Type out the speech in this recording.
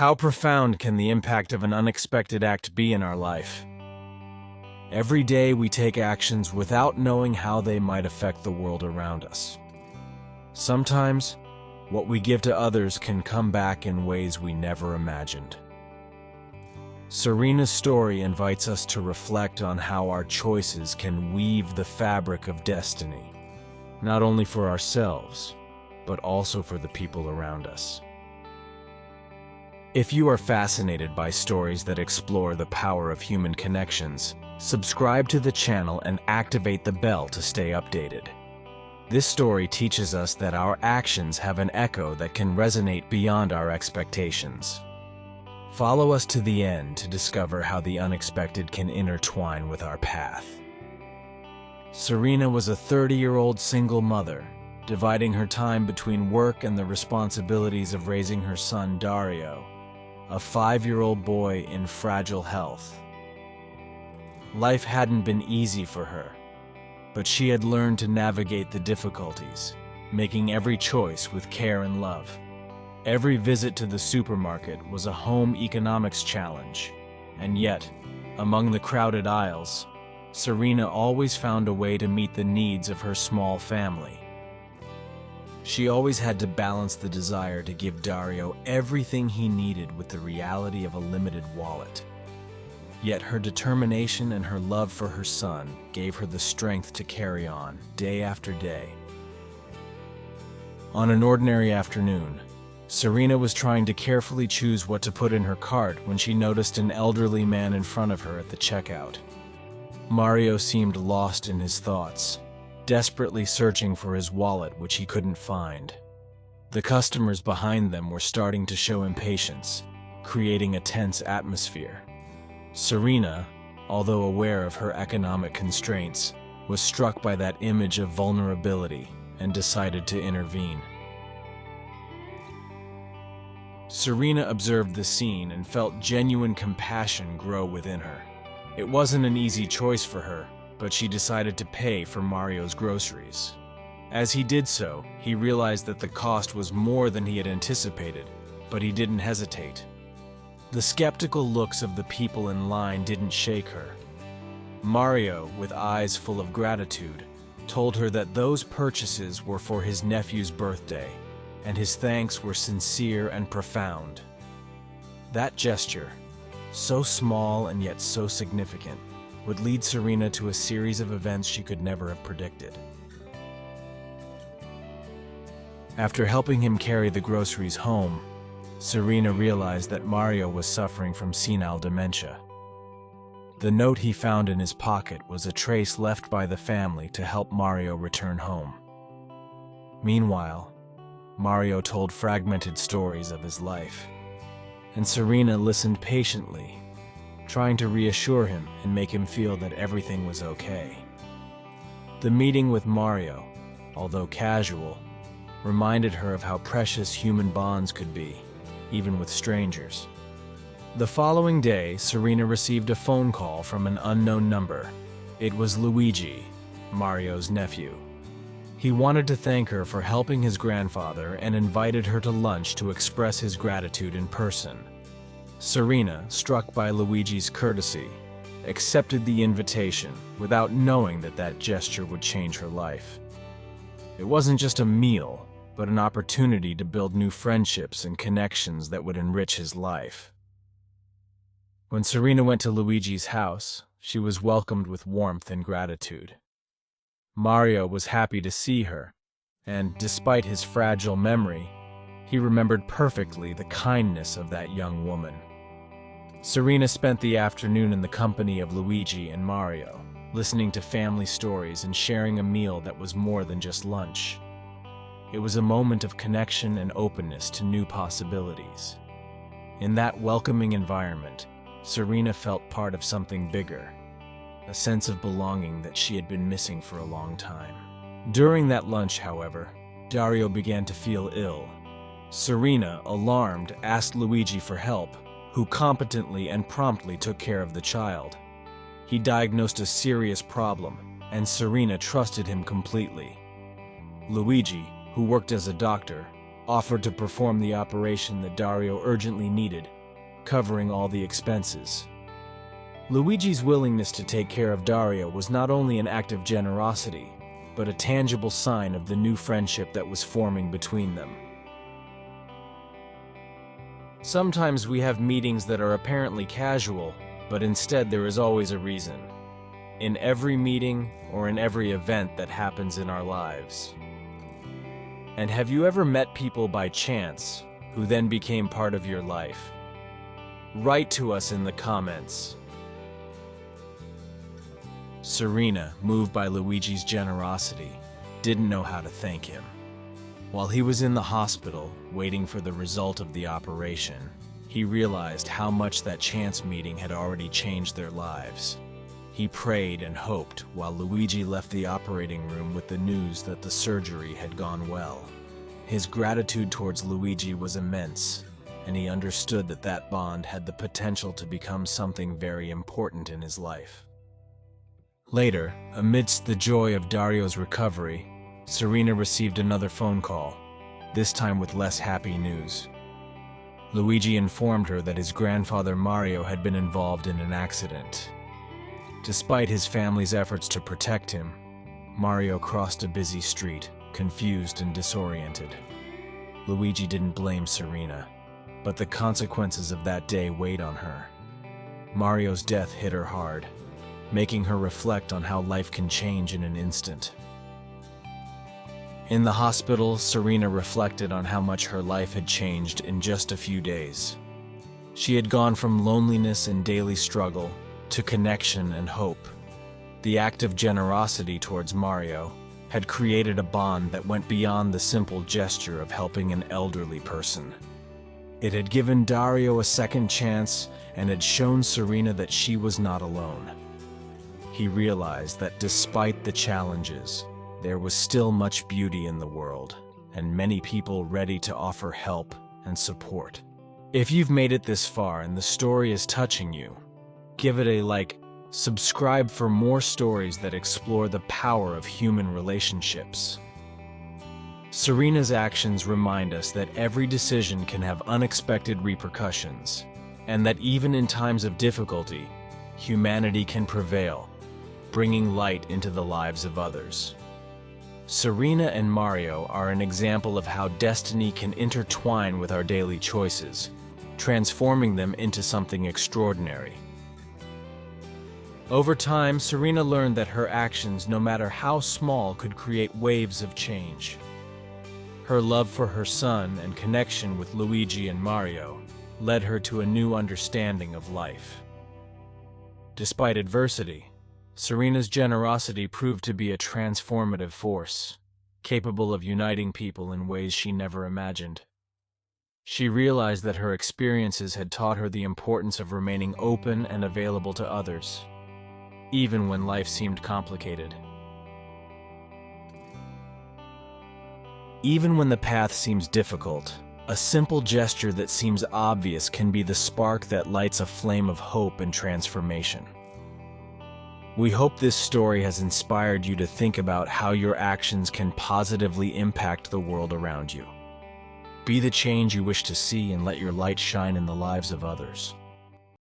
How profound can the impact of an unexpected act be in our life? Every day we take actions without knowing how they might affect the world around us. Sometimes, what we give to others can come back in ways we never imagined. Serena's story invites us to reflect on how our choices can weave the fabric of destiny, not only for ourselves, but also for the people around us. If you are fascinated by stories that explore the power of human connections, subscribe to the channel and activate the bell to stay updated. This story teaches us that our actions have an echo that can resonate beyond our expectations. Follow us to the end to discover how the unexpected can intertwine with our path. Serena was a 30-year-old single mother, dividing her time between work and the responsibilities of raising her son Dario, a 5-year-old boy in fragile health. Life hadn't been easy for her, but she had learned to navigate the difficulties, making every choice with care and love. Every visit to the supermarket was a home economics challenge, and yet, among the crowded aisles, Serena always found a way to meet the needs of her small family. She always had to balance the desire to give Dario everything he needed with the reality of a limited wallet. Yet her determination and her love for her son gave her the strength to carry on day after day. On an ordinary afternoon, Serena was trying to carefully choose what to put in her cart when she noticed an elderly man in front of her at the checkout. Mario seemed lost in his thoughts, desperately searching for his wallet, which he couldn't find. The customers behind them were starting to show impatience, creating a tense atmosphere. Serena, although aware of her economic constraints, was struck by that image of vulnerability and decided to intervene. Serena observed the scene and felt genuine compassion grow within her. It wasn't an easy choice for her, but she decided to pay for Mario's groceries. As he did so, he realized that the cost was more than he had anticipated, but he didn't hesitate. The skeptical looks of the people in line didn't shake her. Mario, with eyes full of gratitude, told her that those purchases were for his nephew's birthday, and his thanks were sincere and profound. That gesture, so small and yet so significant, would lead Serena to a series of events she could never have predicted. After helping him carry the groceries home, Serena realized that Mario was suffering from senile dementia. The note he found in his pocket was a trace left by the family to help Mario return home. Meanwhile, Mario told fragmented stories of his life, and Serena listened patiently, trying to reassure him and make him feel that everything was okay. The meeting with Mario, although casual, reminded her of how precious human bonds could be, even with strangers. The following day, Serena received a phone call from an unknown number. It was Luigi, Mario's nephew. He wanted to thank her for helping his grandfather and invited her to lunch to express his gratitude in person. Serena, struck by Luigi's courtesy, accepted the invitation without knowing that that gesture would change her life. It wasn't just a meal, but an opportunity to build new friendships and connections that would enrich his life. When Serena went to Luigi's house, she was welcomed with warmth and gratitude. Mario was happy to see her, and despite his fragile memory, he remembered perfectly the kindness of that young woman. Serena spent the afternoon in the company of Luigi and Mario, listening to family stories and sharing a meal that was more than just lunch. It was a moment of connection and openness to new possibilities. In that welcoming environment, Serena felt part of something bigger, a sense of belonging that she had been missing for a long time. During that lunch, however, Dario began to feel ill. Serena, alarmed, asked Luigi for help, who competently and promptly took care of the child. He diagnosed a serious problem, and Serena trusted him completely. Luigi, who worked as a doctor, offered to perform the operation that Dario urgently needed, covering all the expenses. Luigi's willingness to take care of Dario was not only an act of generosity, but a tangible sign of the new friendship that was forming between them. Sometimes we have meetings that are apparently casual, but instead there is always a reason. In every meeting or in every event that happens in our lives. And have you ever met people by chance who then became part of your life? Write to us in the comments. Serena, moved by Luigi's generosity, didn't know how to thank him. While he was in the hospital, waiting for the result of the operation, he realized how much that chance meeting had already changed their lives. He prayed and hoped while Luigi left the operating room with the news that the surgery had gone well. His gratitude towards Luigi was immense, and he understood that that bond had the potential to become something very important in his life. Later, amidst the joy of Dario's recovery, Serena received another phone call, this time with less happy news. Luigi informed her that his grandfather Mario had been involved in an accident. Despite his family's efforts to protect him, Mario crossed a busy street, confused and disoriented. Luigi didn't blame Serena, but the consequences of that day weighed on her. Mario's death hit her hard, making her reflect on how life can change in an instant. In the hospital, Serena reflected on how much her life had changed in just a few days. She had gone from loneliness and daily struggle to connection and hope. The act of generosity towards Mario had created a bond that went beyond the simple gesture of helping an elderly person. It had given Dario a second chance and had shown Serena that she was not alone. He realized that despite the challenges, there was still much beauty in the world, and many people ready to offer help and support. If you've made it this far and the story is touching you, give it a like, subscribe for more stories that explore the power of human relationships. Serena's actions remind us that every decision can have unexpected repercussions, and that even in times of difficulty, humanity can prevail, bringing light into the lives of others. Serena and Mario are an example of how destiny can intertwine with our daily choices, transforming them into something extraordinary. Over time, Serena learned that her actions, no matter how small, could create waves of change. Her love for her son and connection with Luigi and Mario led her to a new understanding of life. Despite adversity, Serena's generosity proved to be a transformative force, capable of uniting people in ways she never imagined. She realized that her experiences had taught her the importance of remaining open and available to others, even when life seemed complicated. Even when the path seems difficult, a simple gesture that seems obvious can be the spark that lights a flame of hope and transformation. We hope this story has inspired you to think about how your actions can positively impact the world around you. Be the change you wish to see and let your light shine in the lives of others.